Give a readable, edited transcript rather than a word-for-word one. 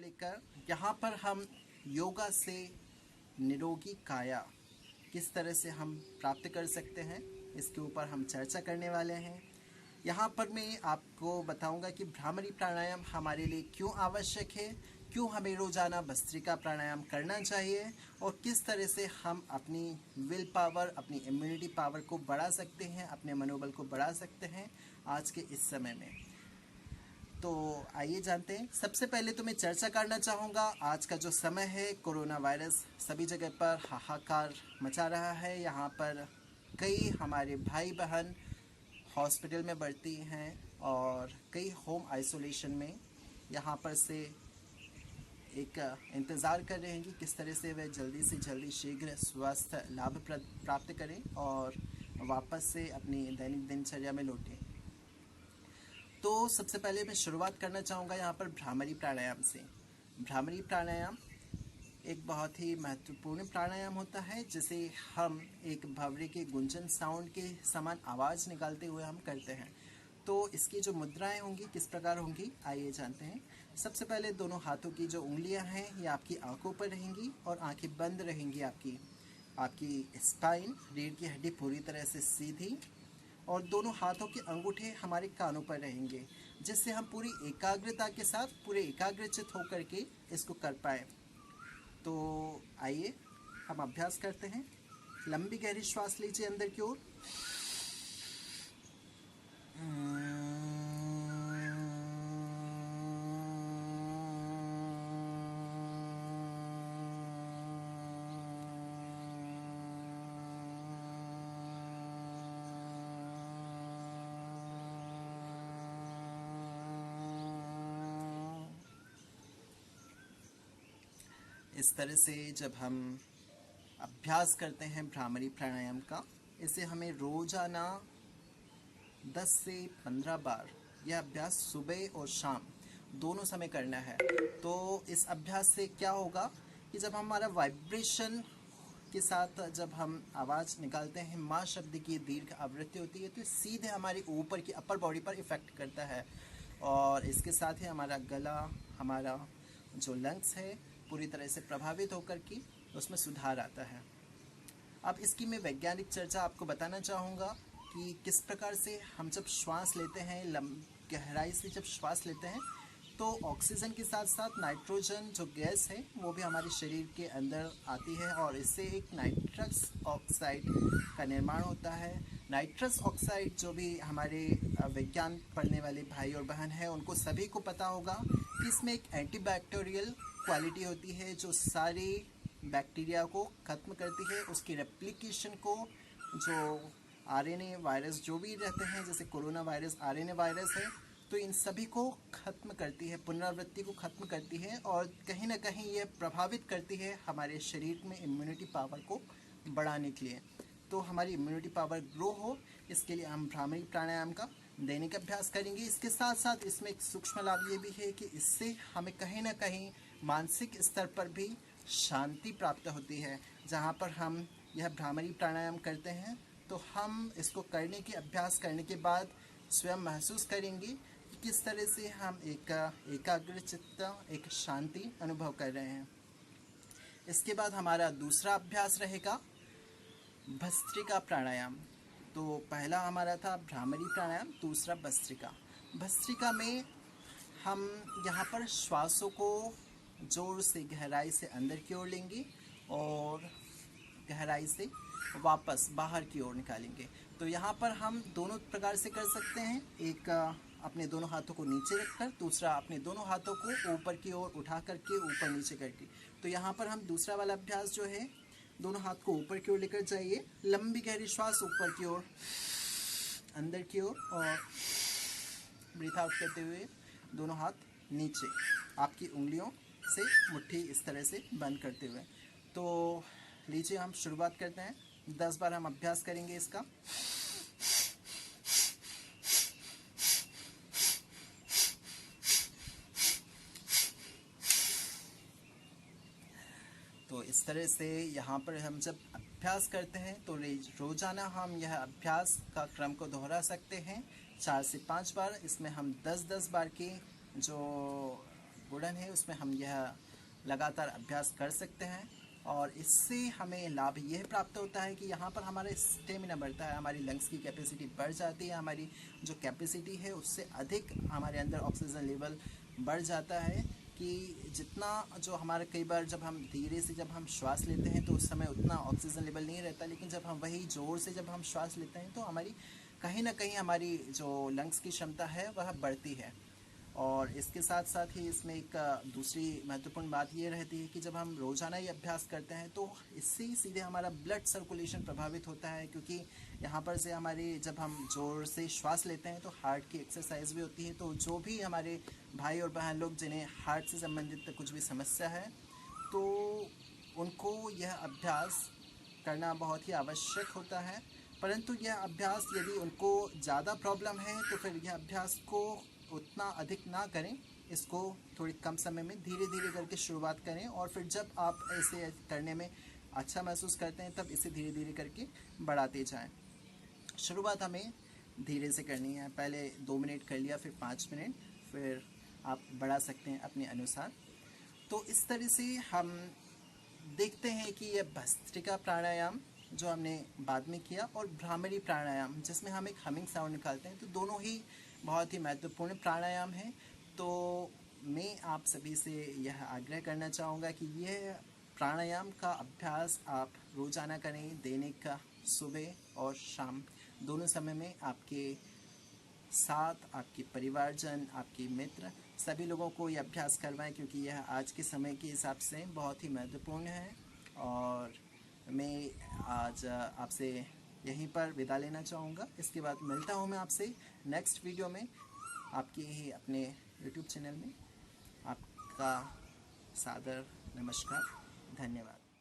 लेकर यहाँ पर हम योगा से निरोगी काया किस तरह से हम प्राप्त कर सकते हैं, इसके ऊपर हम चर्चा करने वाले हैं। यहाँ पर मैं आपको बताऊंगा कि भ्रामरी प्राणायाम हमारे लिए क्यों आवश्यक है, क्यों हमें रोजाना भस्त्रिका प्राणायाम करना चाहिए और किस तरह से हम अपनी विल पावर, अपनी इम्यूनिटी पावर को बढ़ा सकते हैं, अपने मनोबल को बढ़ा सकते हैं आज के इस समय में। तो आइए जानते हैं। सबसे पहले तो मैं चर्चा करना चाहूँगा, आज का जो समय है, कोरोना वायरस सभी जगह पर हाहाकार मचा रहा है। यहाँ पर कई हमारे भाई बहन हॉस्पिटल में भर्ती हैं और कई होम आइसोलेशन में यहाँ पर से एक इंतज़ार कर रहे हैं कि किस तरह से वे जल्दी से जल्दी शीघ्र स्वास्थ्य लाभ प्राप्त करें और वापस से अपनी दैनिक दिनचर्या में लौटें। तो सबसे पहले मैं शुरुआत करना चाहूँगा यहाँ पर भ्रामरी प्राणायाम से। भ्रामरी प्राणायाम एक बहुत ही महत्वपूर्ण प्राणायाम होता है, जिसे हम एक भंवरे के गुंजन साउंड के समान आवाज़ निकालते हुए हम करते हैं। तो इसकी जो मुद्राएं होंगी किस प्रकार होंगी, आइए जानते हैं। सबसे पहले दोनों हाथों की जो उंगलियां हैं ये आपकी आंखों पर रहेंगी और आंखें बंद रहेंगी। आपकी स्पाइन, रीढ़ की हड्डी पूरी तरह से सीधी, और दोनों हाथों के अंगूठे हमारे कानों पर रहेंगे, जिससे हम पूरी एकाग्रता के साथ, पूरे एकाग्रचित होकर के इसको कर पाए। तो आइए हम अभ्यास करते हैं। लंबी गहरी श्वास लीजिए अंदर की ओर। इस तरह से जब हम अभ्यास करते हैं भ्रामरी प्राणायाम का, इसे हमें रोजाना 10 से 15 बार यह अभ्यास सुबह और शाम दोनों समय करना है। तो इस अभ्यास से क्या होगा कि जब हमारा वाइब्रेशन के साथ जब हम आवाज़ निकालते हैं, माँ शब्द की दीर्घ आवृत्ति होती है, तो सीधे हमारे ऊपर की अपर बॉडी पर इफ़ेक्ट करता है और इसके साथ ही हमारा गला, हमारा जो लंग्स है, पूरी तरह से प्रभावित होकर के उसमें सुधार आता है। अब इसकी मैं वैज्ञानिक चर्चा आपको बताना चाहूँगा कि किस प्रकार से हम जब श्वास लेते हैं, गहराई से जब श्वास लेते हैं, तो ऑक्सीजन के साथ साथ नाइट्रोजन जो गैस है वो भी हमारे शरीर के अंदर आती है और इससे एक नाइट्रस ऑक्साइड का निर्माण होता है। नाइट्रस ऑक्साइड जो भी हमारे विज्ञान पढ़ने वाले भाई और बहन हैं उनको सभी को पता होगा कि इसमें एक एंटीबैक्टीरियल क्वालिटी होती है जो सारे बैक्टीरिया को ख़त्म करती है, उसकी रेप्लिकेशन को, जो आरएनए वायरस जो भी रहते हैं, जैसे कोरोना वायरस आरएनए वायरस है, तो इन सभी को ख़त्म करती है, पुनरावृत्ति को ख़त्म करती है और कहीं ना कहीं ये प्रभावित करती है हमारे शरीर में इम्यूनिटी पावर को बढ़ाने के लिए। तो हमारी इम्यूनिटी पावर ग्रो हो, इसके लिए हम भ्रामरी प्राणायाम का दैनिक अभ्यास करेंगे। इसके साथ साथ इसमें एक सूक्ष्म लाभ ये भी है कि इससे हमें कहीं ना कहीं मानसिक स्तर पर भी शांति प्राप्त होती है। जहाँ पर हम यह भ्रामरी प्राणायाम करते हैं तो हम इसको करने के अभ्यास करने के बाद स्वयं महसूस करेंगे कि किस तरह से हम एक एकाग्रचित्त, एक शांति अनुभव कर रहे हैं। इसके बाद हमारा दूसरा अभ्यास रहेगा भस्त्रिका प्राणायाम। तो पहला हमारा था भ्रामरी प्राणायाम, दूसरा भस्त्रिका। भस्त्रिका में हम यहाँ पर श्वासों को जोर से, गहराई से अंदर की ओर लेंगे और गहराई से वापस बाहर की ओर निकालेंगे। तो यहाँ पर हम दोनों प्रकार से कर सकते हैं, एक अपने दोनों हाथों को नीचे रखकर, दूसरा अपने दोनों हाथों को ऊपर की ओर उठा करके ऊपर नीचे करके। तो यहाँ पर हम दूसरा वाला अभ्यास जो है, दोनों हाथ को ऊपर की ओर लेकर जाइए, लंबी गहरी श्वास ऊपर की ओर, अंदर की ओर, और ब्रीथ आउट करते हुए दोनों हाथ नीचे, आपकी उंगलियों से मुट्ठी इस तरह से बंद करते हुए। तो लीजिए हम शुरुआत करते हैं। 10 बार हम अभ्यास करेंगे इसका। तो इस तरह से यहाँ पर हम जब अभ्यास करते हैं तो रोज़ाना हम यह अभ्यास का क्रम को दोहरा सकते हैं 4 से 5 बार। इसमें हम 10-10 बार की जो गुणन है उसमें हम यह लगातार अभ्यास कर सकते हैं। और इससे हमें लाभ यह प्राप्त होता है कि यहाँ पर हमारा स्टेमिना बढ़ता है, हमारी लंग्स की कैपेसिटी बढ़ जाती है, हमारी जो कैपेसिटी है उससे अधिक हमारे अंदर ऑक्सीजन लेवल बढ़ जाता है कि जितना जो हमारे कई बार जब हम धीरे से जब हम श्वास लेते हैं तो उस समय उतना ऑक्सीजन लेवल नहीं रहता, लेकिन जब हम वही ज़ोर से जब हम श्वास लेते हैं तो हमारी कहीं ना कहीं हमारी जो लंग्स की क्षमता है वह बढ़ती है। और इसके साथ साथ ही इसमें एक दूसरी महत्वपूर्ण बात ये रहती है कि जब हम रोज़ाना ये अभ्यास करते हैं तो इससे ही सीधे हमारा ब्लड सर्कुलेशन प्रभावित होता है, क्योंकि यहाँ पर से हमारे जब हम ज़ोर से श्वास लेते हैं तो हार्ट की एक्सरसाइज भी होती है। तो जो भी हमारे भाई और बहन लोग जिन्हें हार्ट से संबंधित कुछ भी समस्या है तो उनको यह अभ्यास करना बहुत ही आवश्यक होता है। परंतु यह अभ्यास यदि उनको ज़्यादा प्रॉब्लम है तो फिर यह अभ्यास को उतना अधिक ना करें, इसको थोड़ी कम समय में धीरे धीरे करके शुरुआत करें और फिर जब आप ऐसे करने में अच्छा महसूस करते हैं तब इसे धीरे धीरे करके बढ़ाते जाएं। शुरुआत हमें धीरे से करनी है, पहले 2 मिनट कर लिया, फिर 5 मिनट, फिर आप बढ़ा सकते हैं अपने अनुसार। तो इस तरह से हम देखते हैं कि यह भस्त्रिका प्राणायाम जो हमने बाद में किया और भ्रामरी प्राणायाम जिसमें हम एक हमिंग साउंड निकालते हैं, तो दोनों ही बहुत ही महत्वपूर्ण प्राणायाम है। तो मैं आप सभी से यह आग्रह करना चाहूँगा कि यह प्राणायाम का अभ्यास आप रोज़ाना करें, दैनिक का सुबह और शाम दोनों समय में आपके साथ आपके परिवारजन, आपके मित्र सभी लोगों को ये अभ्यास करवाएं, क्योंकि यह आज के समय के हिसाब से बहुत ही महत्वपूर्ण है। और मैं आज आपसे यहीं पर विदा लेना चाहूँगा। इसके बाद मिलता हूँ मैं आपसे नेक्स्ट वीडियो में आपके ही अपने यूट्यूब चैनल में। आपका सादर नमस्कार, धन्यवाद।